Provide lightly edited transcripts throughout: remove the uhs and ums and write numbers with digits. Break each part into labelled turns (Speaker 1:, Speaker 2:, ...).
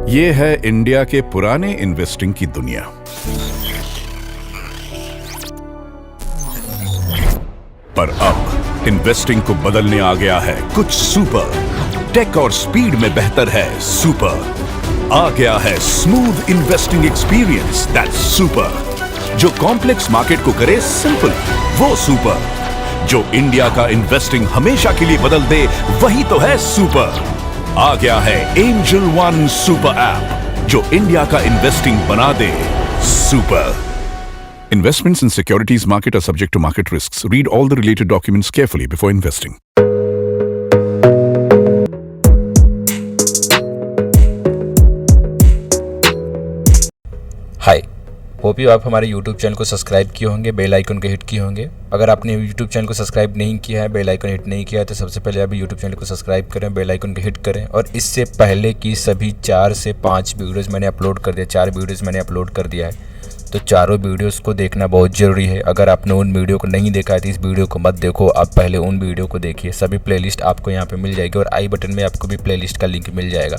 Speaker 1: ये है इंडिया के पुराने इन्वेस्टिंग की दुनिया। पर अब इन्वेस्टिंग को बदलने आ गया है कुछ सुपर। टेक और स्पीड में बेहतर है सुपर। आ गया है smooth investing experience that's super. जो कॉम्प्लेक्स मार्केट को करे सिंपल, वो सुपर। जो इंडिया का इन्वेस्टिंग हमेशा के लिए बदल दे, वही तो है सुपर। आ गया है एंजल वन सुपर ऐप, जो इंडिया का इन्वेस्टिंग बना दे super. Investments in securities market are subject to market risks. Read all the related documents carefully before investing.
Speaker 2: Hi, hope you आप हमारे YouTube चैनल को सब्सक्राइब किए होंगे, बेल आइकन को hit किए होंगे। अगर आपने YouTube चैनल को सब्सक्राइब नहीं किया है, बेल आइकन हिट नहीं किया है, तो सबसे पहले आप YouTube चैनल को सब्सक्राइब करें, बेल आइकन को हिट करें। और इससे पहले की सभी 4 से 5 वीडियोज़ मैंने अपलोड कर दिया, 4 वीडियोज़ मैंने अपलोड कर दिया है, तो चारों वीडियोस को देखना बहुत ज़रूरी है। अगर आपने उन वीडियो को नहीं देखा है तो इस वीडियो को मत देखो, आप पहले उन वीडियो को देखिए। सभी प्लेलिस्ट आपको यहाँ पे मिल जाएगी और आई बटन में आपको भी प्लेलिस्ट का लिंक मिल जाएगा।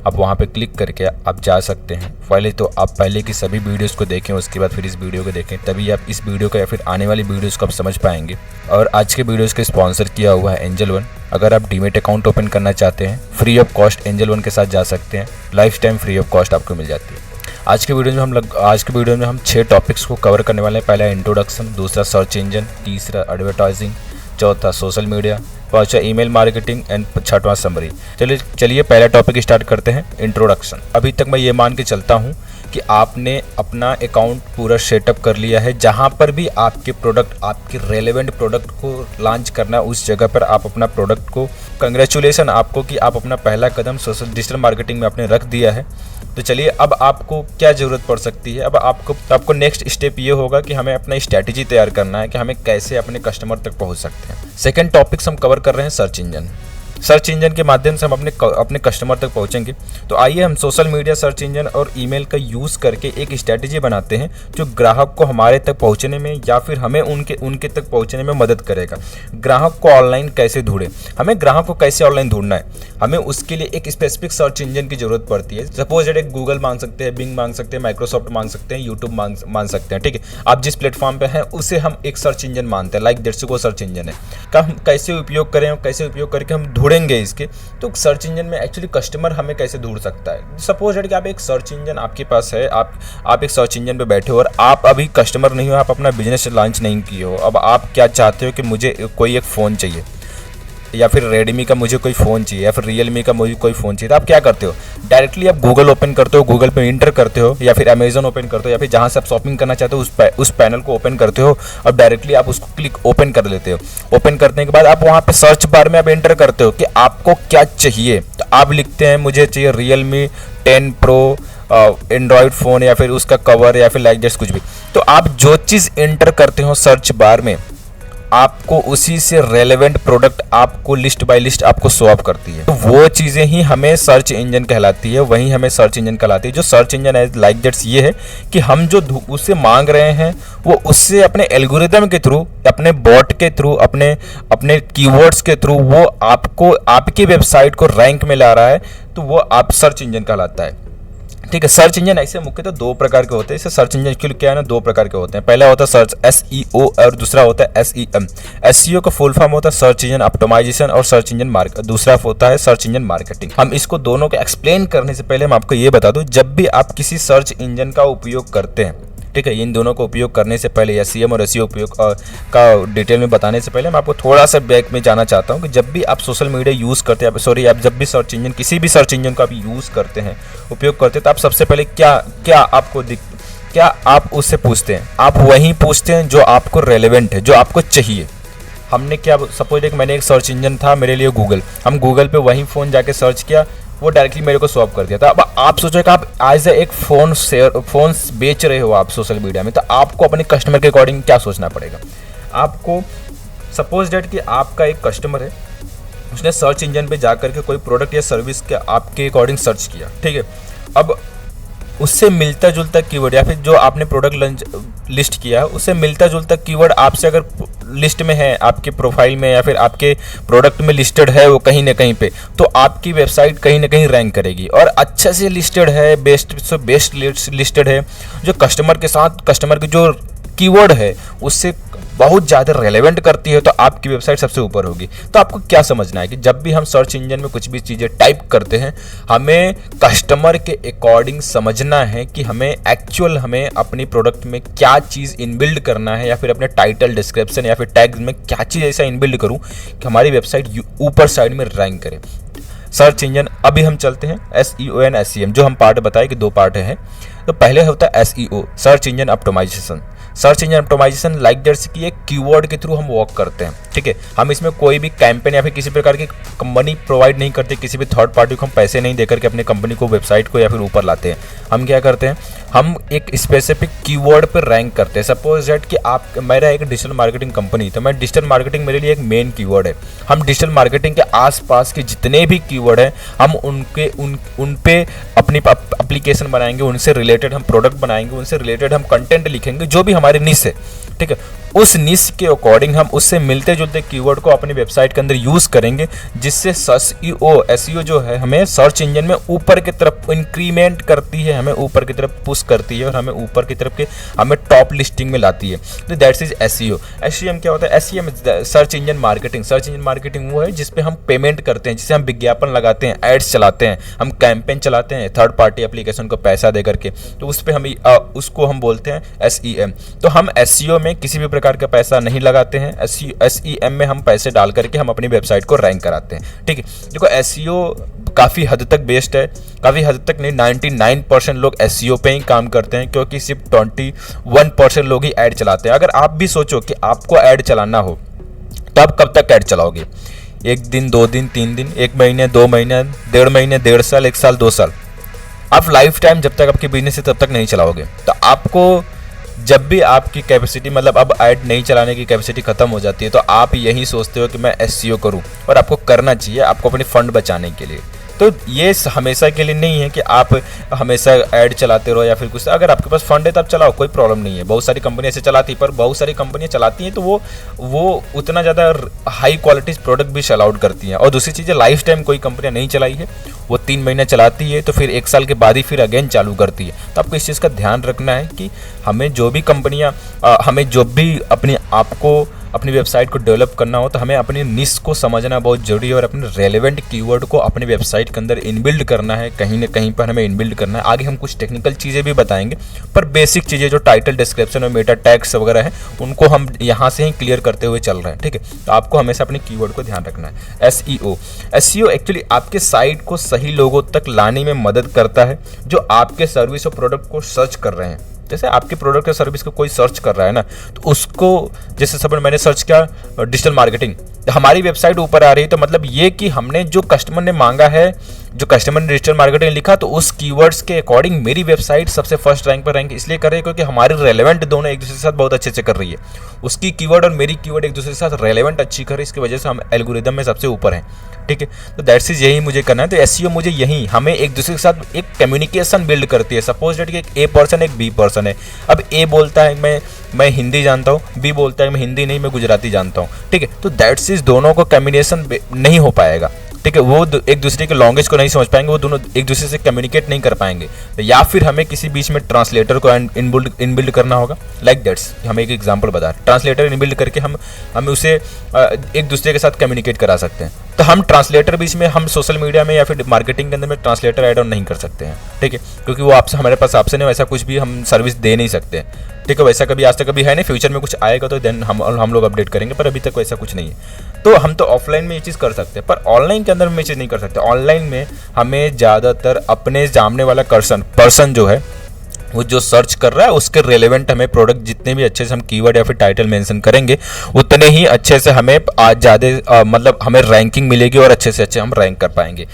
Speaker 2: आप वहाँ पे क्लिक करके आप जा सकते हैं। पहले तो आप पहले की सभी वीडियोस को देखें, उसके बाद फिर इस वीडियो को देखें, तभी आप इस वीडियो का या फिर आने वाली वीडियोस को आप समझ पाएंगे। और आज के वीडियोज़ को स्पॉन्सर किया हुआ है एंजल वन। अगर आप डीमेट अकाउंट ओपन करना चाहते हैं, free of cost angel one के साथ जा सकते हैं। Life time free of cost आपको मिल जाती है। आज के वीडियो में हम 6 टॉपिक्स को कवर करने वाले हैं। पहला इंट्रोडक्शन, दूसरा सर्च इंजन, तीसरा एडवर्टाइजिंग, चौथा सोशल मीडिया, पांचवा ईमेल मार्केटिंग एंड छठवां समरी। चलिए पहला टॉपिक स्टार्ट करते हैं, इंट्रोडक्शन। अभी तक मैं ये मान के चलता हूँ कि आपने अपना अकाउंट पूरा सेटअप कर लिया है। जहाँ पर भी आपके प्रोडक्ट, आपके रेलेवेंट प्रोडक्ट को लॉन्च करना है, उस जगह पर आप अपना प्रोडक्ट को, कंग्रेचुलेसन आपको कि आप अपना पहला कदम सोशल डिजिटल मार्केटिंग में आपने रख दिया है। तो चलिए अब आपको क्या ज़रूरत पड़ सकती है। अब आपको नेक्स्ट स्टेप ये होगा कि हमें अपना स्ट्रैटेजी तैयार करना है कि हमें कैसे अपने कस्टमर तक पहुंच सकते हैं। सेकंड टॉपिक्स हम कवर कर रहे हैं सर्च इंजन। सर्च इंजन के माध्यम से हम अपने कस्टमर तक पहुंचेंगे। तो आइए हम सोशल मीडिया, सर्च इंजन और ईमेल का यूज़ करके एक स्ट्रैटेजी बनाते हैं जो ग्राहक को हमारे तक पहुंचने में या फिर हमें उनके तक पहुंचने में मदद करेगा। ग्राहक को ऑनलाइन कैसे ढूंढें, हमें ग्राहक को कैसे ऑनलाइन ढूंढना है, हमें उसके लिए एक स्पेसिफिक सर्च इंजन की जरूरत पड़ती है। सपोज एक गूगल मांग सकते हैं, बिंग मांग सकते हैं, माइक्रोसॉफ्ट मांग सकते हैं, यूट्यूब मांग सकते हैं। ठीक है, आप जिस प्लेटफॉर्म पे हैं उसे हम एक सर्च इंजन मानते हैं, लाइक दैट्स को सर्च इंजन है। का हम कैसे उपयोग करें, कैसे उपयोग करके हम ढूंढेंगे इसके। तो सर्च इंजन में एक्चुअली कस्टमर हमें कैसे ढूंढ सकता है। सपोज कि आप एक सर्च इंजन आपके पास है, आप एक सर्च इंजन पे बैठे हो और आप अभी कस्टमर नहीं हो, आप अपना बिजनेस लॉन्च नहीं किए हो। अब आप क्या चाहते हो कि मुझे कोई एक फ़ोन चाहिए, या फिर रेडमी का मुझे कोई फ़ोन चाहिए, या फिर रियलमी का मुझे कोई फ़ोन चाहिए। तो आप क्या करते हो, डायरेक्टली आप गूगल ओपन करते हो, गूगल पे इंटर करते हो, या फिर अमेजन ओपन करते हो, या फिर जहाँ से आप शॉपिंग करना चाहते हो उस पैनल को ओपन करते हो। अब डायरेक्टली आप उसको क्लिक ओपन कर लेते हो। ओपन करने के बाद आप वहाँ पे सर्च बार में आप एंटर करते हो कि आपको क्या चाहिए। तो आप लिखते हैं मुझे चाहिए रियलमी 10 प्रो एंड्रॉयड फ़ोन, या फिर उसका कवर, या फिर लाइक जैसे कुछ भी। तो आप जो चीज़ एंटर करते हो सर्च बार में, आपको उसी से रेलेवेंट प्रोडक्ट आपको लिस्ट बाय लिस्ट आपको शो अप करती है। तो वो चीज़ें ही हमें सर्च इंजन कहलाती है, वही हमें सर्च इंजन कहलाती है। जो सर्च इंजन है लाइक दैट्स ये है कि हम जो उससे मांग रहे हैं वो उससे अपने एल्गोरिदम के थ्रू, अपने बॉट के थ्रू, अपने कीवर्ड्स के थ्रू वो आपको आपकी वेबसाइट को रैंक में ला रहा है। तो वो आप सर्च इंजन कहलाता है। ठीक है, सर्च इंजन ऐसे मुख्यतः 2 प्रकार के होते हैं। इसे सर्च इंजन एक्चुअली क्या है ना, 2 प्रकार के होते हैं। पहला होता है सर्च SEO और दूसरा होता है SEM। SEO का फुल फॉर्म होता है सर्च इंजन ऑप्टिमाइजेशन और सर्च इंजन मार्केट, दूसरा होता है सर्च इंजन मार्केटिंग। हम इसको दोनों को एक्सप्लेन करने से पहले हम आपको ये बता दूं, जब भी आप किसी सर्च इंजन का उपयोग करते हैं, ठीक है, इन दोनों को उपयोग करने से पहले, या SEM और SEO उपयोग का डिटेल में बताने से पहले मैं आपको थोड़ा सा बैक में जाना चाहता हूं कि जब भी आप सोशल मीडिया यूज़ करते हैं, आप जब भी सर्च इंजन, किसी भी सर्च इंजन को आप यूज़ करते हैं, उपयोग करते हैं, तो आप सबसे पहले क्या आप उससे पूछते हैं। आप वही पूछते हैं जो आपको रेलेवेंट है, जो आपको चाहिए। हमने क्या, सपोज मैंने एक सर्च इंजन था मेरे लिए गूगल, हम गूगल पे वही फ़ोन जाके सर्च किया, वो डायरेक्टली मेरे को सॉल्व कर दिया था। अब आप सोचो कि आप एज एक फ़ोन बेच रहे हो आप सोशल मीडिया में, तो आपको अपने कस्टमर के अकॉर्डिंग क्या सोचना पड़ेगा। आपको सपोज डेट कि आपका एक कस्टमर है, उसने सर्च इंजन पे जा करके कोई प्रोडक्ट या सर्विस के आपके अकॉर्डिंग सर्च किया, ठीक है। अब उससे मिलता जुलता कीवर्ड, या फिर जो आपने प्रोडक्ट लिस्ट किया है उससे मिलता जुलता कीवर्ड आपसे अगर लिस्ट में है, आपके प्रोफाइल में या फिर आपके प्रोडक्ट में लिस्टेड है वो कहीं ना कहीं पे, तो आपकी वेबसाइट कहीं ना कहीं रैंक करेगी। और अच्छे से लिस्टेड है, बेस्ट से बेस्ट लिस्टेड है, जो कस्टमर के साथ कस्टमर की जो कीवर्ड है उससे बहुत ज़्यादा रेलेवेंट करती है, तो आपकी वेबसाइट सबसे ऊपर होगी। तो आपको क्या समझना है कि जब भी हम सर्च इंजन में कुछ भी चीज़ें टाइप करते हैं, हमें कस्टमर के अकॉर्डिंग समझना है कि हमें हमें अपनी प्रोडक्ट में क्या चीज़ इनबिल्ड करना है, या फिर अपने टाइटल, डिस्क्रिप्शन या फिर टैग्स में क्या चीज़ ऐसा इनबिल्ड करूँ कि हमारी वेबसाइट ऊपर साइड में रैंक करे। सर्च इंजन, अभी हम चलते हैं SEO एंड SEM, जो हम पार्ट बताए कि 2 पार्ट हैं। तो पहले होता है SEO, search engine optimisation. Search engine optimisation like that कि एक कीवर्ड के थ्रू हम वर्क करते हैं, ठीक है। हम इसमें कोई भी कैंपेन या फिर किसी प्रकार की कंपनी प्रोवाइड नहीं करते, किसी भी थर्ड पार्टी को हम पैसे नहीं देकर के अपनी कंपनी को, वेबसाइट को या फिर ऊपर लाते हैं। हम क्या करते हैं, हम एक स्पेसिफिक कीवर्ड पर रैंक करते हैं। सपोज दैट कि मेरा एक डिजिटल मार्केटिंग कंपनी, तो मैं डिजिटल मार्केटिंग मेरे लिए एक मेन कीवर्ड है। हम डिजिटल मार्केटिंग के आसपास के जितने भी कीवर्ड हैं, हम उन पे अपनी एप्लीकेशन बनाएंगे, उनसे रिलेटेड हम प्रोडक्ट बनाएंगे, उनसे रिलेटेड हम कंटेंट लिखेंगे, जो भी हमारे निश है, ठीक है। उस निश के अकॉर्डिंग हम उससे मिलते जुलते कीवर्ड को अपनी वेबसाइट के अंदर यूज करेंगे, जिससे SEO जो है हमें सर्च इंजन में ऊपर की तरफ इंक्रीमेंट करती है, हमें ऊपर की तरफ पुश करती है और हमें ऊपर की तरफ के हमें टॉप लिस्टिंग में लाती है। तो दैट्स इज SEO। SEM क्या होता है? SEM search engine marketing. Search engine marketing वो है जिसपे हम पेमेंट करते हैं, जिससे हम विज्ञापन लगाते हैं, एड्स चलाते हैं, हम कैंपेन चलाते हैं थर्ड पार्टी एप्लीकेशन को पैसा दे करके, तो उस पर हम उसको हम बोलते हैं SEM। तो हम SEO में किसी भी प्रकार का पैसा नहीं लगाते हैं, SEM में हम पैसे डाल करके हम अपनी वेबसाइट को रैंक कराते हैं, ठीक है। देखो SEO काफ़ी हद तक बेस्ट है, काफ़ी हद तक नहीं, 99% लोग SEO पे ही काम करते हैं, क्योंकि सिर्फ 21% लोग ही ऐड चलाते हैं। अगर आप भी सोचो कि आपको ऐड चलाना हो, तो आप कब तक ऐड चलाओगे? 1 दिन, 2 दिन, 3 दिन, 1 महीने, 2 महीने, 1.5 महीने, 1.5 साल, 1 साल, 2 साल? आप लाइफ टाइम जब तक आपकी बिजनेस है तब तक नहीं चलाओगे। तो आपको जब भी आपकी कैपेसिटी, मतलब अब ऐड नहीं चलाने की कैपेसिटी खत्म हो जाती है, तो आप यही सोचते हो कि मैं SEO करूं, और आपको करना चाहिए, आपको अपनी फंड बचाने के लिए। तो ये हमेशा के लिए नहीं है कि आप हमेशा ऐड चलाते रहो या फिर कुछ। अगर आपके पास फंड है तब चलाओ, कोई प्रॉब्लम नहीं है। बहुत सारी कंपनियां ऐसे चलाती, पर बहुत सारी कंपनियां चलाती हैं तो वो उतना ज़्यादा हाई क्वालिटी प्रोडक्ट भी सेल आउट करती हैं। और दूसरी चीज़ है, लाइफ टाइम कोई कंपनियां नहीं चलाई है, वो 3 महीना चलाती है, तो फिर 1 साल के बाद ही फिर अगेन चालू करती है। तो आपको इस चीज़ का ध्यान रखना है कि हमें जो भी कंपनियां, हमें जो भी अपने आप को, अपनी वेबसाइट को डेवलप करना हो, तो हमें अपनी निश को समझना बहुत जरूरी है, और अपने रेलेवेंट कीवर्ड को अपनी वेबसाइट के अंदर इनबिल्ड करना है, कहीं ना कहीं पर हमें इनबिल्ड करना है। आगे हम कुछ टेक्निकल चीज़ें भी बताएंगे, पर बेसिक चीज़ें जो टाइटल, डिस्क्रिप्शन और मेटा टैग्स वगैरह है, उनको हम यहाँ से ही क्लियर करते हुए चल रहे हैं, ठीक है। तो आपको हमेशा अपने कीवर्ड को ध्यान रखना है। SEO एक्चुअली आपके साइट को सही लोगों तक लाने में मदद करता है, जो आपके सर्विस और प्रोडक्ट को सर्च कर रहे हैं। जैसे आपके प्रोडक्ट या सर्विस को कोई सर्च कर रहा है ना, तो उसको, जैसे सब मैंने सर्च किया डिजिटल मार्केटिंग, हमारी वेबसाइट ऊपर आ रही है, तो मतलब ये कि हमने जो कस्टमर ने मांगा है, जो कस्टमर ने डिजिटल मार्केटिंग लिखा, तो उस कीवर्ड्स के अकॉर्डिंग मेरी वेबसाइट सबसे फर्स्ट रैंक पर रैंक इसलिए कर रही है क्योंकि हमारे रेलेवेंट दोनों एक दूसरे के साथ बहुत अच्छे से कर रही है। उसकी कीवर्ड और मेरी कीवर्ड एक दूसरे के साथ रेलेवेंट अच्छी कर रही है, इसकी वजह से हम एल्गोरिदम में सबसे ऊपर हैं, ठीक है। तो दैट्स इज, यही मुझे करना है। तो SEO मुझे यही, हमें एक दूसरे के साथ एक कम्युनिकेशन बिल्ड करती है। सपोज दैट कि एक A पर्सन, एक B पर्सन है। अब A बोलता है मैं हिंदी जानता हूँ, B बोलता है मैं हिंदी नहीं, मैं गुजराती जानता हूँ, ठीक है। तो दैट्स इज, दोनों को कम्युनिकेशन नहीं हो पाएगा, ठीक है। वो एक दूसरे के लैंग्वेज को नहीं समझ पाएंगे, वो दोनों एक दूसरे से कम्युनिकेट नहीं कर पाएंगे। तो या फिर हमें किसी बीच में ट्रांसलेटर को इनबिल्ड करना होगा। लाइक दैट्स, हम एक एग्जांपल बता रहे हैं, ट्रांसलेटर इनबिल्ड करके हम उसे एक दूसरे के साथ कम्युनिकेट करा सकते हैं। तो हम ट्रांसलेटर बीच में, हम सोशल मीडिया में या फिर मार्केटिंग के अंदर में ट्रांसलेटर ऐड ऑन नहीं कर सकते हैं, ठीक है, क्योंकि वो आपसे, हमारे पास आपसे नहीं, वैसा कुछ भी हम सर्विस दे नहीं सकते, ठीक है। वैसा कभी आज तक कभी है नहीं, फ्यूचर में कुछ आएगा तो देन हम लोग अपडेट करेंगे, पर अभी तक वैसा कुछ नहीं है। तो हम तो ऑफलाइन में ये चीज़ कर सकते हैं, पर ऑनलाइन के अंदर हम ये चीज़ नहीं कर सकते। ऑनलाइन में हमें ज़्यादातर अपने सामने वाला पर्सन जो है, वो जो सर्च कर रहा है, उसके रेलेवेंट हमें प्रोडक्ट, जितने भी अच्छे से हम कीवर्ड या फिर टाइटल मेंशन करेंगे, उतने ही अच्छे से हमें आज ज़्यादा मतलब हमें रैंकिंग मिलेगी और अच्छे से अच्छे हम रैंक कर पाएंगे,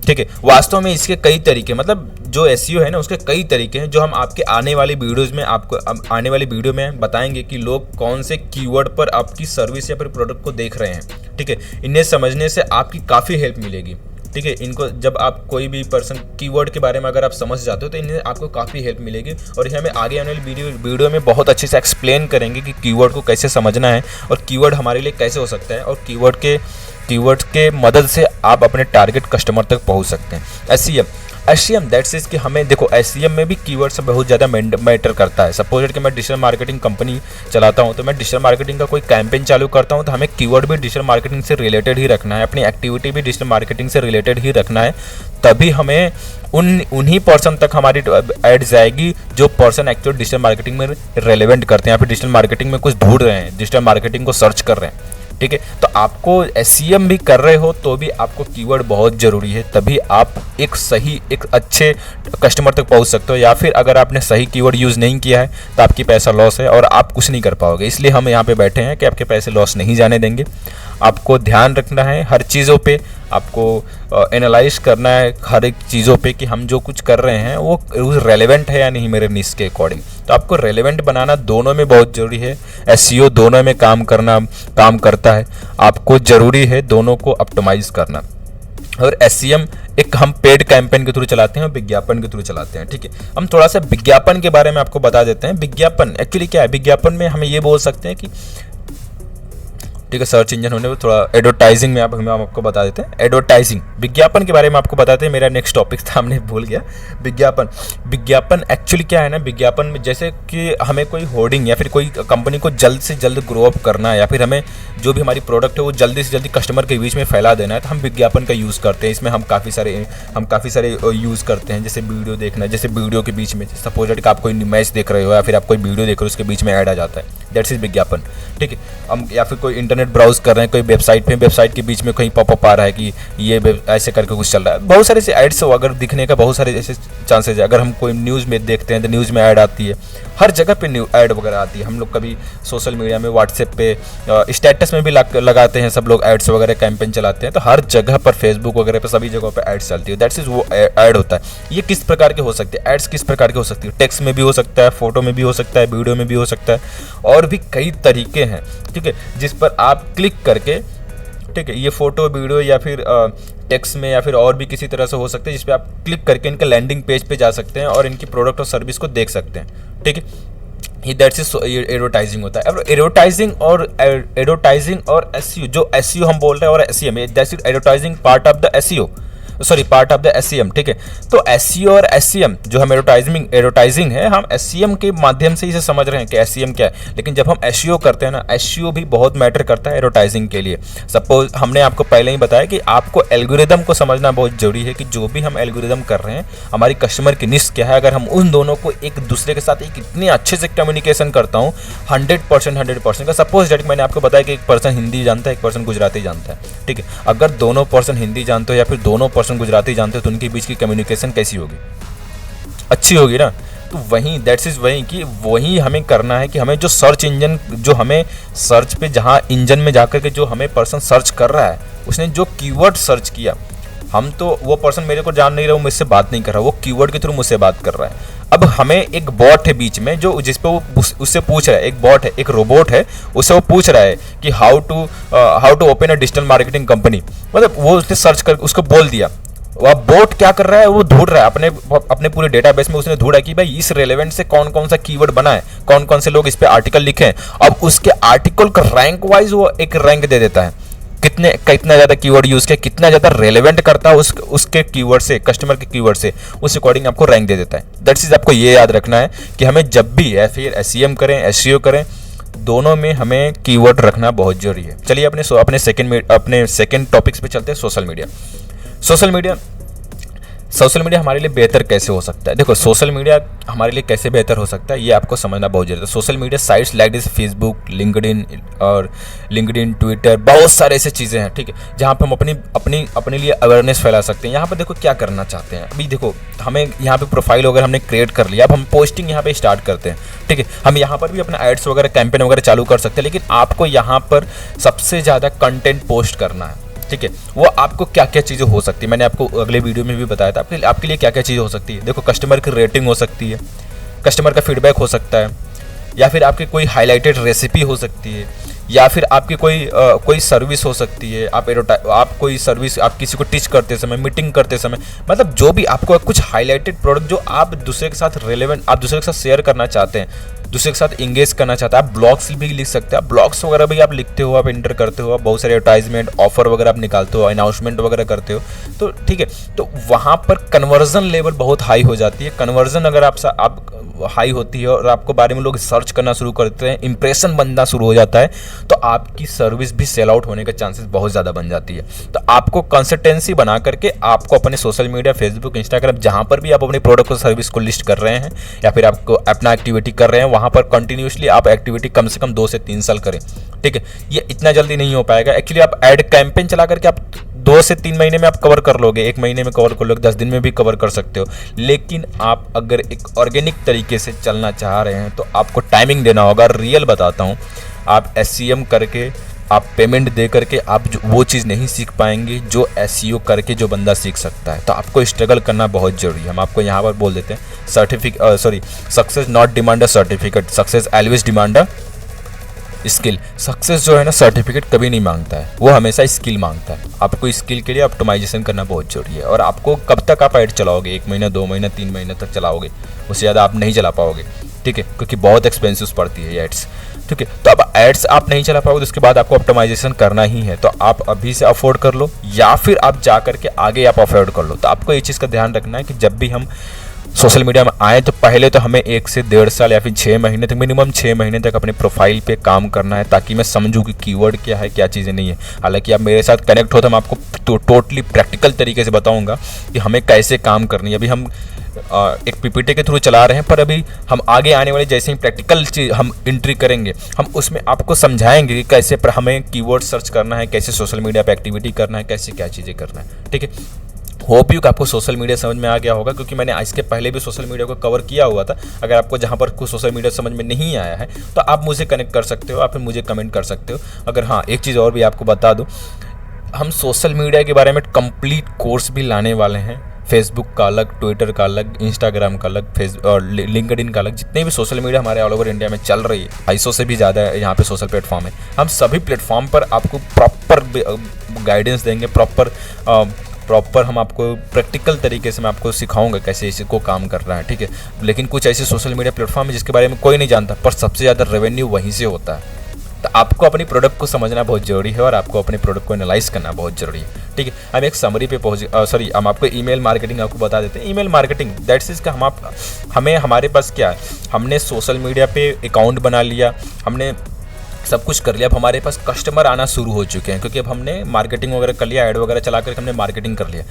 Speaker 2: ठीक है। वास्तव में इसके कई तरीके, मतलब जो SEO है ना, उसके कई तरीके हैं, जो हम आपके आने वाली वीडियोज़ में, आपको आने वाली वीडियो में बताएंगे कि लोग कौन से कीवर्ड पर आपकी सर्विस या फिर प्रोडक्ट को देख रहे हैं, ठीक है। इन्हें समझने से आपकी काफ़ी हेल्प मिलेगी, ठीक है। इनको जब आप कोई भी पर्सन कीवर्ड के बारे में अगर आप समझ जाते हो तो इन्हें आपको काफ़ी हेल्प मिलेगी, और ये हमें आगे आने वाली वीडियो में बहुत अच्छे से एक्सप्लेन करेंगे कि कीवर्ड को कैसे समझना है और कीवर्ड हमारे लिए कैसे हो सकता है, और कीवर्ड के मदद से आप अपने टारगेट कस्टमर तक पहुंच सकते हैं। एसईएम दैट्स इज कि हमें देखो एसईएम में भी कीवर्ड से बहुत ज़्यादा मैटर करता है। सपोज कि मैं डिजिटल मार्केटिंग कंपनी चलाता हूं, तो मैं डिजिटल मार्केटिंग का कोई कैंपेन चालू करता हूं, तो हमें कीवर्ड भी डिजिटल मार्केटिंग से रिलेटेड ही रखना है, अपनी एक्टिविटी भी डिजिटल मार्केटिंग से रिलेटेड ही रखना है, तभी हमें उन्हीं पर्सन तक हमारी ऐड जाएगी जो पर्सन एक्चुअल डिजिटल मार्केटिंग में रेलेवेंट करते हैं, या फिर डिजिटल मार्केटिंग में कुछ ढूंढ रहे हैं, डिजिटल मार्केटिंग को सर्च कर रहे हैं। ठीक है, तो आपको एसईएम भी कर रहे हो तो भी आपको कीवर्ड बहुत ज़रूरी है, तभी आप एक अच्छे कस्टमर तक पहुंच सकते हो। या फिर अगर आपने सही कीवर्ड यूज़ नहीं किया है तो आपकी पैसा लॉस है और आप कुछ नहीं कर पाओगे। इसलिए हम यहाँ पे बैठे हैं कि आपके पैसे लॉस नहीं जाने देंगे। आपको ध्यान रखना है हर चीज़ों पे, आपको एनालाइज करना है हर एक चीज़ों पे कि हम जो कुछ कर रहे हैं वो रेलेवेंट है या नहीं मेरे निश के अकॉर्डिंग। तो आपको रेलेवेंट बनाना दोनों में बहुत ज़रूरी है। एसईओ दोनों में काम करता है, आपको ज़रूरी है दोनों को ऑप्टिमाइज करना। और एसईएम एक हम पेड कैंपेन के थ्रू चलाते हैं और विज्ञापन के थ्रू चलाते हैं। ठीक है, हम थोड़ा सा विज्ञापन के बारे में आपको बता देते हैं। विज्ञापन एक्चुअली क्या है, विज्ञापन में हमें ये बोल सकते हैं कि ठीक है, सर्च इंजन होने में थोड़ा एडवर्टाइजिंग में हम आपको बता देते हैं। एडवर्टाइजिंग विज्ञापन के बारे में आपको बताते हैं। मेरा नेक्स्ट टॉपिक था, हमने भूल गया। विज्ञापन एक्चुअली क्या है ना, विज्ञापन में जैसे कि हमें कोई होर्डिंग या फिर कोई कंपनी को जल्द से जल्द ग्रो अप करना है, या फिर हमें जो भी हमारी प्रोडक्ट है वो जल्दी से जल्दी कस्टमर के बीच में फैला देना है, तो हम विज्ञापन का यूज़ करते हैं। इसमें हम काफ़ी सारे यूज़ करते हैं, जैसे वीडियो देखना, जैसे वीडियो के बीच में सपोज कि आप कोई मैच देख रहे हो या फिर आप कोई वीडियो देख रहे हो, उसके बीच में ऐड आ जाता है, दैट्स इज विज्ञापन। ठीक है, हम या फिर कोई इंटरनेट ब्राउज कर रहे हैं, कोई वेबसाइट के बीच में कहीं पॉपअप आ रहा है कि ये ऐसे करके कुछ चल रहा है। बहुत सारे ऐसे एड्स अगर दिखने का बहुत सारे ऐसे चांसेज है। अगर हम कोई न्यूज़ में देखते हैं तो न्यूज़ में ऐड आती है, हर जगह पे ऐड वगैरह आती है। हम लोग कभी सोशल मीडिया में, व्हाट्सएप पे, स्टेटस में भी लगाते हैं सब लोग, एड्स वगैरह कैंपेन चलाते हैं, तो हर जगह पर फेसबुक वगैरह पे सभी जगहों पे एड्स चलती है। दैट्स इज वो ऐड होता है। ये किस प्रकार के हो सकते हैं, एड्स किस प्रकार के हो सकती है, टेक्स्ट में भी हो सकता है, फोटो में भी हो सकता है, वीडियो में भी हो सकता है, और भी कई तरीके हैं। ठीक है, जिस पर आप क्लिक करके, ठीक है, ये फोटो, वीडियो या फिर टेक्स्ट में या फिर और भी किसी तरह से हो सकते हैं, जिस पे आप क्लिक करके इनके लैंडिंग पेज पे जा सकते हैं और इनकी प्रोडक्ट और सर्विस को देख सकते हैं। ठीक है, ये दैट्स इज एडवर्टाइजिंग होता है। अब एडवर्टाइजिंग और एसईओ, जो एसईओ हम बोल रहे हैं और SEM, that's is advertising part of the SEO, part of the SEM. ठीक है, तो एसईओ और एसईएम जो हम एडवर्टाइजिंग है, हम एसईएम के माध्यम से इसे समझ रहे हैं कि एसईएम क्या है, लेकिन जब हम एसईओ करते हैं ना, एसईओ भी बहुत मैटर करता है एडवर्टाइजिंग के लिए। सपोज हमने आपको पहले ही बताया कि आपको एल्गोरिदम को समझना बहुत जरूरी है कि जो भी हम एल्गोरिदम कर रहे हैं, हमारी कस्टमर की निश क्या है। अगर हम उन दोनों को एक दूसरे के साथ एक इतने अच्छे से कम्युनिकेशन करता हूँ 100% का, सपोज दैट मैंने आपको बताया कि एक पर्सन हिंदी जानता है, एक पर्सन गुजराती जानता है। ठीक है, अगर दोनों पर्सन हिंदी जानते हो या फिर दोनों पर्सन गुजराती जानते हो, तो उनके बीच की कम्युनिकेशन कैसी होगी, अच्छी होगी ना। तो वहीं दैट्स इज वही हमें करना है कि हमें जो सर्च इंजन, जो हमें सर्च पे जहां इंजन में जाकर के जो हमें पर्सन सर्च कर रहा है, उसने जो कीवर्ड सर्च किया, हम तो वो पर्सन मेरे को जान नहीं रहा, वो मुझसे बात नहीं कर रहा, वो कीवर्ड के थ्रू मुझसे बात कर रहा है। अब हमें एक बॉट है बीच में जो जिस पे वो उससे पूछ रहा है, एक बॉट है, एक रोबोट है, उससे वो पूछ रहा है कि how to open a digital marketing company, मतलब वो उसने सर्च कर उसको बोल दिया। अब बोट क्या कर रहा है, वो ढूंढ रहा है अपने पूरे डेटाबेस में, उसने ढूंढा कि भाई इस रेलेवेंट से कौन कौन सा कीवर्ड बना है, कौन कौन से लोग इस पे आर्टिकल लिखे हैं। अब उसके आर्टिकल का रैंक वाइज वो एक रैंक दे देता है, कितना ज्यादा कीवर्ड यूज किया, कितना ज्यादा रेलेवेंट करता है उसके कीवर्ड से, कस्टमर के कीवर्ड से, उस अकॉर्डिंग आपको रैंक दे देता है। दैट्स इज आपको ये याद रखना है कि हमें जब भी फिर एसईएम करें, एसईओ करें, दोनों में हमें कीवर्ड रखना बहुत जरूरी है। चलिए अपने सेकंड टॉपिक्स पे चलते हैं। सोशल मीडिया हमारे लिए बेहतर कैसे हो सकता है। देखो, सोशल मीडिया हमारे लिए कैसे बेहतर हो सकता है, ये आपको समझना बहुत जरूरी है। Social media sites like this Facebook, LinkedIn, Twitter, बहुत सारे ऐसे चीज़ें हैं, ठीक है, जहाँ पर हम अपने लिए अवेयरनेस फैला सकते हैं। यहाँ पर देखो क्या करना चाहते हैं। अभी देखो, हमें यहाँ पे प्रोफाइल वगैरह हमने क्रिएट कर लिया, अब हम पोस्टिंग यहाँ पे स्टार्ट करते हैं। ठीक है, हम यहाँ पर भी अपना एड्स वगैरह, कैंपेन वगैरह चालू कर सकते हैं, लेकिन आपको यहाँ पर सबसे ज़्यादा कंटेंट पोस्ट करना है। ठीक है, वो आपको क्या क्या चीज़ें हो सकती है, मैंने आपको अगले वीडियो में भी बताया था। आपके लिए क्या क्या चीज़ें हो सकती है। देखो, कस्टमर की रेटिंग हो सकती है, कस्टमर का फीडबैक हो सकता है, या फिर आपकी कोई हाईलाइटेड रेसिपी हो सकती है, या फिर आपकी कोई सर्विस हो सकती है, आप कोई सर्विस आप किसी को टीच करते समय, मीटिंग करते समय, मतलब जो भी आपको कुछ हाईलाइटेड प्रोडक्ट जो आप दूसरे के साथ रिलेवेंट, आप दूसरे के साथ शेयर करना चाहते हैं, दूसरे के साथ इंगेज करना चाहते हैं, आप ब्लॉग्स भी लिख सकते हैं। आप ब्लॉग्स वगैरह भी आप लिखते हो, आप एंटर करते हो, आप बहुत सारे एडवर्टाइजमेंट ऑफर वगैरह आप निकालते हो, अनाउंसमेंट वगैरह करते हो, तो ठीक है। तो वहाँ पर कन्वर्जन लेवल बहुत हाई हो जाती है। कन्वर्जन अगर आप हाई होती है और आपको बारे में लोग सर्च करना शुरू करते हैं, इंप्रेशन बनना शुरू हो जाता है, तो आपकी सर्विस भी सेल आउट होने के चांसेस बहुत ज़्यादा बन जाती है। तो आपको कंसिस्टेंसी बना करके आपको अपने सोशल मीडिया, फेसबुक, इंस्टाग्राम, जहाँ पर भी आप अपने प्रोडक्ट और सर्विस को लिस्ट कर रहे हैं या फिर आपको अपना एक्टिविटी कर रहे हैं, वहाँ पर कंटिन्यूसली आप एक्टिविटी कम से कम 2 से 3 साल करें, ठीक है। ये इतना जल्दी नहीं हो पाएगा। एक्चुअली आप एड कैंपेन चला करके आप 2 से 3 महीने में आप कवर कर लोगे, 1 महीने में कवर कर लोगे, 10 दिन में भी कवर कर सकते हो। लेकिन आप अगर एक ऑर्गेनिक तरीके से चलना चाह रहे हैं तो आपको टाइमिंग देना होगा। रियल बताता हूँ, आप SEM करके, आप पेमेंट दे करके आप वो चीज़ नहीं सीख पाएंगे जो SEO करके जो बंदा सीख सकता है। तो आपको स्ट्रगल करना बहुत जरूरी है। हम आपको यहाँ पर बोल देते हैं success not demand a certificate, success always demand a skill. Success जो है ना सर्टिफिकेट कभी नहीं मांगता है, वो हमेशा स्किल मांगता है। आपको स्किल के लिए ऑप्टिमाइजेशन करना बहुत जरूरी है। और आपको कब तक आप ऐड चलाओगे, 1 महीना, 2 महीना, 3 महीने तक चलाओगे, उससे ज़्यादा आप नहीं चला पाओगे, ठीक है, क्योंकि बहुत एक्सपेंसिव पड़ती है एड्स, ठीक है। तो अब एड्स आप नहीं चला पाओगे, उसके बाद आपको ऑप्टिमाइजेशन करना ही है। तो आप अभी से अफोर्ड कर लो या फिर आप जा करके आगे आप अफोर्ड कर लो। तो आपको ये चीज़ का ध्यान रखना है कि जब भी हम सोशल मीडिया में आए तो पहले तो हमें 1 से 1.5 साल या फिर 6 महीने तक, मिनिमम 6 महीने तक अपने प्रोफाइल पे काम करना है, ताकि मैं समझूं कि कीवर्ड क्या है, क्या चीज़ें नहीं है। हालांकि आप मेरे साथ कनेक्ट हो तो मैं आपको टोटली प्रैक्टिकल तरीके से बताऊंगा कि हमें कैसे काम करनी है। अभी हम एक PPT के थ्रू चला रहे हैं, पर अभी हम आगे आने वाले जैसे ही प्रैक्टिकल चीज़ हम एंट्री करेंगे, हम उसमें आपको समझाएंगे कि कैसे हमें कीवर्ड सर्च करना है, कैसे सोशल मीडिया पे एक्टिविटी करना है, कैसे क्या चीज़ें करना है, ठीक है। होप यू कि आपको सोशल मीडिया समझ में आ गया होगा, क्योंकि मैंने इसके पहले भी सोशल मीडिया को कवर किया हुआ था। अगर आपको जहाँ पर कुछ सोशल मीडिया समझ में नहीं आया है तो आप मुझे कनेक्ट कर सकते हो, आप फिर मुझे कमेंट कर सकते हो। अगर हाँ, एक चीज़ और भी आपको बता दूँ, हम सोशल मीडिया के बारे में कंप्लीट कोर्स भी लाने वाले हैं। फेसबुक का अलग, ट्विटर का अलग, इंस्टाग्राम का अलग, और लिंक्डइन का अलग, जितने भी सोशल मीडिया हमारे ऑल ओवर इंडिया में चल रही है, 250 से भी ज़्यादा यहाँ पे सोशल प्लेटफॉर्म है। हम सभी प्लेटफॉर्म पर आपको प्रॉपर गाइडेंस देंगे, प्रॉपर हम आपको प्रैक्टिकल तरीके से मैं आपको सिखाऊंगा कैसे इसको काम करना है, ठीक है। लेकिन कुछ ऐसे सोशल मीडिया प्लेटफॉर्म है जिसके बारे में कोई नहीं जानता, पर सबसे ज़्यादा रेवेन्यू वहीं से होता है। तो आपको अपनी प्रोडक्ट को समझना बहुत जरूरी है और आपको अपने प्रोडक्ट को एनालाइज करना बहुत जरूरी है, ठीक है। हम एक समरी पे हम आपको ईमेल मार्केटिंग आपको बता देते हैं। ईमेल मार्केटिंग दैट्स इज का हमें हमारे पास क्या है, हमने सोशल मीडिया पे अकाउंट बना लिया, हमने सब कुछ कर लिया। अब हमारे पास कस्टमर आना शुरू हो चुके हैं, क्योंकि अब हमने मार्केटिंग वगैरह कर लिया, ऐड वगैरह चला कर हमने मार्केटिंग कर लिया।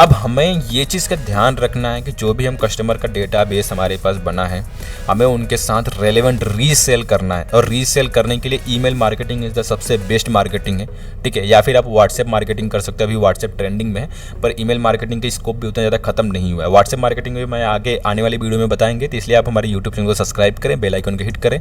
Speaker 2: अब हमें ये चीज़ का ध्यान रखना है कि जो भी हम कस्टमर का डेटाबेस हमारे पास बना है, हमें उनके साथ रेलेवेंट रीसेल करना है। और रीसेल करने के लिए ईमेल मार्केटिंग इज़ द सबसे बेस्ट मार्केटिंग है, ठीक है। या फिर आप व्हाट्सएप मार्केटिंग कर सकते हो, अभी व्हाट्सएप ट्रेंडिंग में है, पर ईमेल मार्केटिंग का स्कोप भी उतना ज़्यादा खत्म नहीं हुआ है। व्हाट्सएप मार्केटिंग में मैं आगे आने वाली वीडियो में बताएंगे, तो इसलिए आप हमारे यूट्यूब चैनल को सब्सक्राइब करें, बेल आइकन को हिट करें,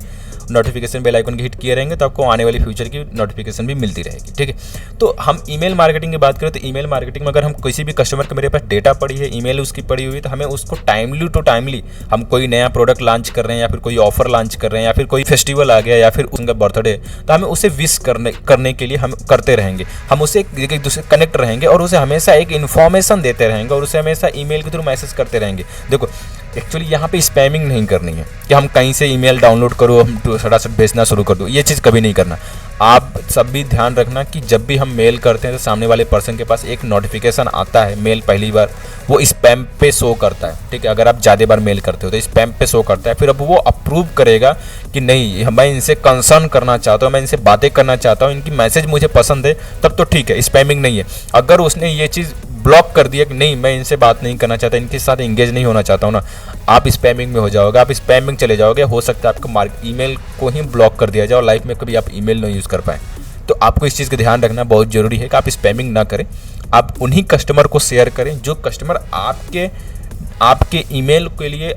Speaker 2: नोटिफिकेशन बेल आइकन को हिट किए रहेंगे तो आपको आने वाली फ्यूचर की नोटिफिकेशन भी मिलती रहेगी, ठीक है। तो हम ईमेल मार्केटिंग की बात करें तो ईमेल मार्केटिंग में अगर हम किसी भी कस्टमर के मेरे पास डेटा पड़ी है, ईमेल उसकी पड़ी हुई है, तो हमें उसको टाइमली टू टाइमली, हम कोई नया प्रोडक्ट लॉन्च कर रहे हैं या फिर कोई ऑफर लॉन्च कर रहे हैं या फिर कोई फेस्टिवल आ गया या फिर उनका बर्थडे, तो हमें उसे विश करने के लिए हम करते रहेंगे। हम उसे एक दूसरे कनेक्ट रहेंगे और उसे हमेशा एक इन्फॉर्मेशन देते रहेंगे और उसे हमेशा ईमेल के थ्रू मैसेज करते रहेंगे। देखो एक्चुअली यहाँ पे स्पैमिंग नहीं करनी है कि हम कहीं से ईमेल डाउनलोड करो, हम सटासट भेजना शुरू कर दो, ये चीज़ कभी नहीं करना। आप सब भी ध्यान रखना कि जब भी हम मेल करते हैं तो सामने वाले पर्सन के पास एक नोटिफिकेशन आता है, मेल पहली बार वो स्पैम पे शो करता है, ठीक है। अगर आप ज़्यादा बार मेल करते हो तो स्पैम पे शो करता है, फिर अब वो अप्रूव करेगा कि नहीं, मैं इनसे कंसर्न करना चाहता हूँ, मैं इनसे बातें करना चाहता हूँ, इनकी मैसेज मुझे पसंद है, तब तो ठीक है, स्पैमिंग नहीं है। अगर उसने ये चीज़ ब्लॉक कर दिया कि नहीं, मैं इनसे बात नहीं करना चाहता, इनके साथ एंगेज नहीं होना चाहता हूँ ना, आप स्पैमिंग में हो जाओगे, आप स्पैमिंग चले जाओगे। हो सकता है आपको ईमेल को ही ब्लॉक कर दिया जाए और लाइफ में कभी आप ईमेल नहीं यूज़ कर पाएँ। तो आपको इस चीज़ का ध्यान रखना बहुत ज़रूरी है कि आप स्पैमिंग ना करें, आप उन्हीं कस्टमर को शेयर करें जो कस्टमर आपके ईमेल के लिए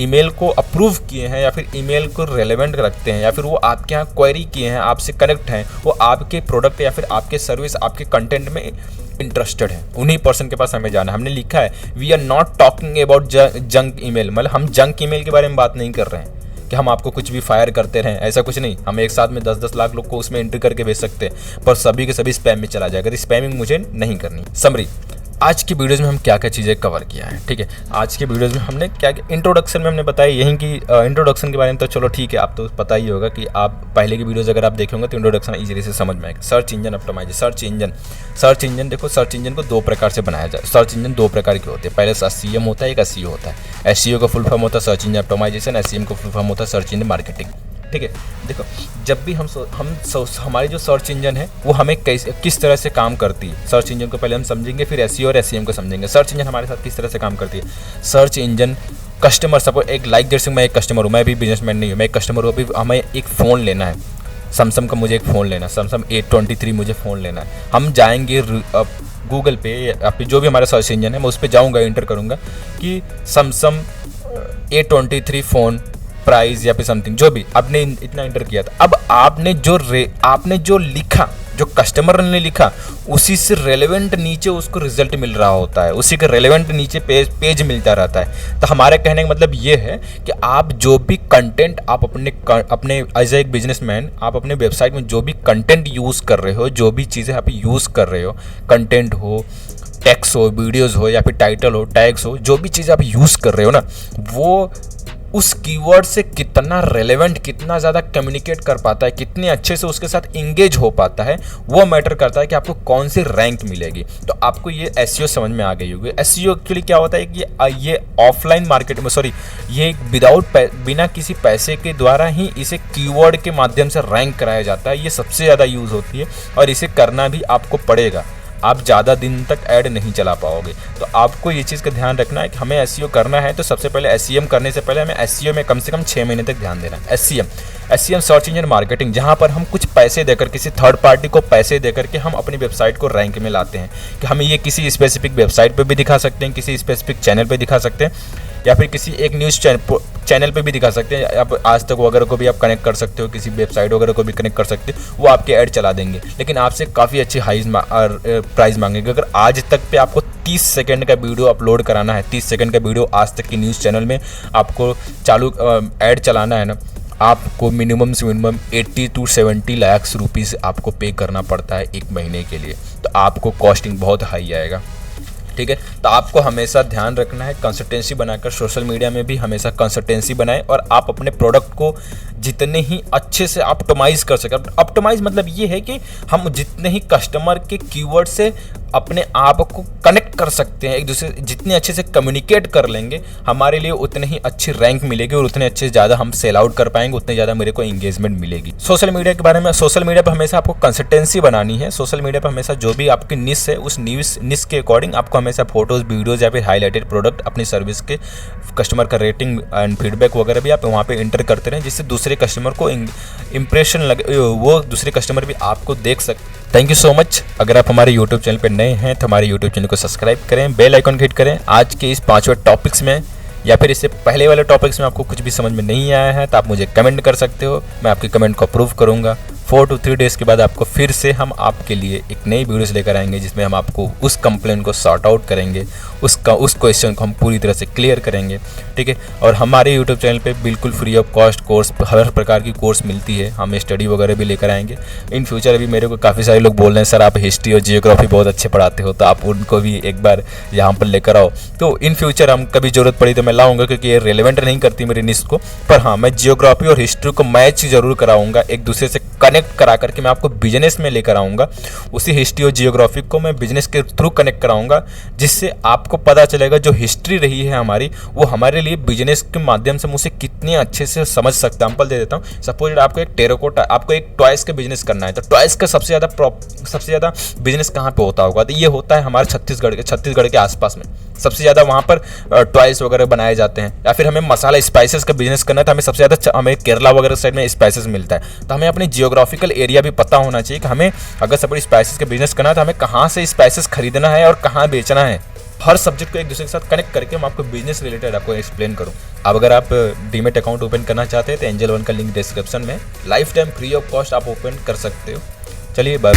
Speaker 2: ईमेल को अप्रूव किए हैं या फिर ईमेल को रेलेवेंट रखते हैं या फिर वो आपके यहाँ क्वेरी किए हैं, आपसे कनेक्ट हैं, वो आपके प्रोडक्ट या फिर आपके सर्विस, आपके कंटेंट में इंटरेस्टेड है, उन्हीं पर्सन के पास हमें जाना है। हमने लिखा है we are not talking about junk email, मतलब हम जंक ईमेल के बारे में बात नहीं कर रहे हैं। कि हम आपको कुछ भी फायर करते रहें, ऐसा कुछ नहीं। हम एक साथ में 10-10 लाख लोग को उसमें एंट्री करके भेज सकते हैं, पर सभी के सभी स्पैम में चला जाएगा। स्पैमिंग मुझे नहीं करनी। समरी, आज की वीडियोज़ में हम क्या क्या चीज़ें कवर किया है, ठीक है। आज की वीडियोज़ में हमने क्या इंट्रोडक्शन में हमने बताया यहीं की इंट्रोडक्शन के बारे में तो चलो ठीक है, आप तो पता ही होगा कि आप पहले की वीडियोज़ अगर आप देखेंगे तो इंट्रोडक्शन इजीली से समझ में आएगा। Search engine optimisation, search engine देखो, सर्च इंजन को 2 प्रकार से बनाया जाए। सर्च इंजन 2 प्रकार के होते हैं, पहले SEM होता है, एक SEO होता है। SEO का फुल फॉर्म होता है सर्च इंजन ऑप्टिमाइजेशन, SEM का फुल फॉर्म होता है सर्च इंजन मार्केटिंग, ठीक है। देखो, जब भी हमारी जो सर्च इंजन है वो हमें किस तरह से काम करती है, सर्च इंजन को पहले हम समझेंगे, फिर SEO और SEM को समझेंगे। सर्च इंजन हमारे साथ किस तरह से काम करती है। सर्च इंजन कस्टमर सपोज एक लाइक जैसे मैं एक कस्टमर हूँ, मैं भी बिजनेसमैन नहीं हूँ, मैं एक कस्टमर हूँ, अभी हमें एक फ़ोन लेना है, सैमसंग का मुझे एक फ़ोन लेना है, सैमसंग A23 मुझे फ़ोन लेना है। हम जाएंगे गूगल पे या फिर जो भी हमारा सर्च इंजन है मैं उस पर जाऊँगा, इंटर करूँगा कि सैमसंग A23 फ़ोन प्राइस या फिर समथिंग, जो भी आपने इतना इंटर किया था। अब आपने जो लिखा, जो कस्टमर ने लिखा, उसी से रेलेवेंट नीचे उसको रिजल्ट मिल रहा होता है, उसी के रेलेवेंट नीचे पेज मिलता रहता है। तो हमारे कहने का मतलब ये है कि आप जो भी कंटेंट आप अपने एज एक बिजनेसमैन आप अपने वेबसाइट में जो भी कंटेंट यूज़ कर रहे हो, जो भी चीज़ें आप यूज़ कर रहे हो, कंटेंट हो, टेक्स्ट हो, वीडियोज़ हो या फिर टाइटल हो, टैग्स हो, जो भी चीज़ आप यूज़ कर रहे हो ना, वो उस कीवर्ड से कितना रेलेवेंट, कितना ज़्यादा कम्युनिकेट कर पाता है, कितने अच्छे से उसके साथ इंगेज हो पाता है, वो मैटर करता है कि आपको कौन सी रैंक मिलेगी। तो आपको ये SEO समझ में आ गई होगी। SEO एक्चुअली क्या होता है कि ये ऑफलाइन मार्केट में, ये बिना किसी पैसे के द्वारा ही इसे कीवर्ड के माध्यम से रैंक कराया जाता है। ये सबसे ज़्यादा यूज़ होती है और इसे करना भी आपको पड़ेगा। आप ज़्यादा दिन तक ऐड नहीं चला पाओगे। तो आपको ये चीज़ का ध्यान रखना है कि हमें SEO करना है तो सबसे पहले SEM करने से पहले हमें SEO में कम से कम 6 महीने तक ध्यान देना है। SEM सर्च इंजन मार्केटिंग, जहाँ पर हम कुछ पैसे देकर, किसी थर्ड पार्टी को पैसे देकर के हम अपनी वेबसाइट को रैंक में लाते हैं कि हमें ये किसी स्पेसिफिक वेबसाइट पर भी दिखा सकते हैं, किसी स्पेसिफिक चैनल पर दिखा सकते हैं या फिर किसी एक न्यूज़ चैनल पे भी दिखा सकते हैं। आप आज तक वगैरह को भी आप कनेक्ट कर सकते हो, किसी वेबसाइट वगैरह को भी कनेक्ट कर सकते हो, वो आपके ऐड चला देंगे, लेकिन आपसे काफ़ी अच्छी प्राइस मांगेंगे। अगर आज तक पे आपको 30 सेकंड का वीडियो अपलोड कराना है, 30 सेकंड का वीडियो आज तक की न्यूज़ चैनल में आपको चालू ऐड चलाना है ना, आपको मिनिमम से मिनिमम 80 to 70 लाख रुपीज़ आपको पे करना पड़ता है 1 महीने के लिए। तो आपको कॉस्टिंग बहुत हाई आएगा, ठीक है। तो आपको हमेशा ध्यान रखना है, कंसिस्टेंसी बनाकर सोशल मीडिया में भी हमेशा कंसिस्टेंसी बनाएं और आप अपने प्रोडक्ट को जितने ही अच्छे से ऑप्टिमाइज़ कर सकें। ऑप्टिमाइज़ मतलब ये है कि हम जितने ही कस्टमर के कीवर्ड से अपने आप को कनेक्ट कर सकते हैं, एक दूसरे जितने अच्छे से कम्युनिकेट कर लेंगे, हमारे लिए उतने ही अच्छी रैंक मिलेगी और उतने अच्छे ज़्यादा हम सेल आउट कर पाएंगे, उतने ज़्यादा मेरे को इंगेजमेंट मिलेगी। सोशल मीडिया के बारे में, सोशल मीडिया पर हमेशा आपको कंसिस्टेंसी बनानी है। सोशल मीडिया पर हमेशा जो भी आपकी निश है, उस निश के अकॉर्डिंग आपको हमेशा फोटोज़, वीडियोज़ या फिर हाईलाइटेड प्रोडक्ट, अपनी सर्विस के कस्टमर का रेटिंग एंड फीडबैक वगैरह भी आप वहाँ पे इंटर करते रहें, जिससे दूसरे कस्टमर को इंप्रेशन लगे, वो दूसरे कस्टमर भी आपको देख सकते। Thank you so much. अगर आप हमारे यूट्यूब चैनल पर नए हैं तो हमारे यूट्यूब चैनल को सब्सक्राइब करें, बेल आइकन हिट करें। आज के इस 5वें टॉपिक्स में या फिर इससे पहले वाले टॉपिक्स में आपको कुछ भी समझ में नहीं आया है तो आप मुझे कमेंट कर सकते हो, मैं आपके कमेंट को अप्रूव करूँगा। 4 to 3 डेज़ के बाद आपको फिर से हम आपके लिए एक नई वीडियोस लेकर आएंगे, जिसमें हम आपको उस कंप्लेंट को सॉर्ट आउट करेंगे, उस क्वेश्चन को हम पूरी तरह से क्लियर करेंगे, ठीक है। और हमारे यूट्यूब चैनल पे बिल्कुल फ्री ऑफ कॉस्ट कोर्स, हर प्रकार की कोर्स मिलती है, हम स्टडी वगैरह भी लेकर आएंगे इन फ्यूचर। अभी मेरे को काफ़ी सारे लोग बोल रहे हैं सर आप हिस्ट्री और जियोग्राफी बहुत अच्छे पढ़ाते हो, तो आप उनको भी एक बार यहाँ पर लेकर आओ। तो इन फ्यूचर हम कभी ज़रूरत पड़ी तो मैं लाऊंगा, क्योंकि ये रेलेवेंट नहीं करती मेरी निश को, पर हाँ मैं जियोग्राफी और हिस्ट्री को मैच जरूर कराऊंगा, एक दूसरे से कनेक्ट करा करके मैं आपको बिजनेस में लेकर आऊँगा। उसी हिस्ट्री और जियोग्राफी को मैं बिजनेस के थ्रू कनेक्ट कराऊंगा, जिससे आपको पता चलेगा जो हिस्ट्री रही है हमारी, वो हमारे लिए बिजनेस के माध्यम से मुझे कितने अच्छे से समझ सकता है। एग्जाम्पल दे देता हूँ, सपोज आपको एक टेराकोटा, आपको एक टॉयज़ का बिजनेस करना है, तो टॉयज़ का सबसे ज़्यादा बिजनेस कहाँ पे होता होगा, तो ये होता है हमारे छत्तीसगढ़ के आसपास में सबसे ज़्यादा वहाँ पर टॉयज़ वगैरह बनाए जाते हैं। या फिर हमें मसाला स्पाइसेस का बिजनेस करना है तो हमें सबसे ज़्यादा हमें केरला वगैरह साइड में स्पाइसेस मिलता है। तो हमें अपनी जियोग्राफिकल एरिया भी पता होना चाहिए कि हमें अगर सपोज स्पाइसेस का बिजनेस करना है तो हमें कहाँ से स्पाइसेस खरीदना है और कहाँ बेचना है। हर सब्जेक्ट को एक दूसरे के साथ कनेक्ट करके हम आपको बिजनेस रिलेटेड आपको एक्सप्लेन करूँ। अब अगर आप डीमेट अकाउंट ओपन करना चाहते हैं तो एंजल वन का लिंक डिस्क्रिप्शन में, life time free of cost आप ओपन कर सकते हो। चलिए बाय।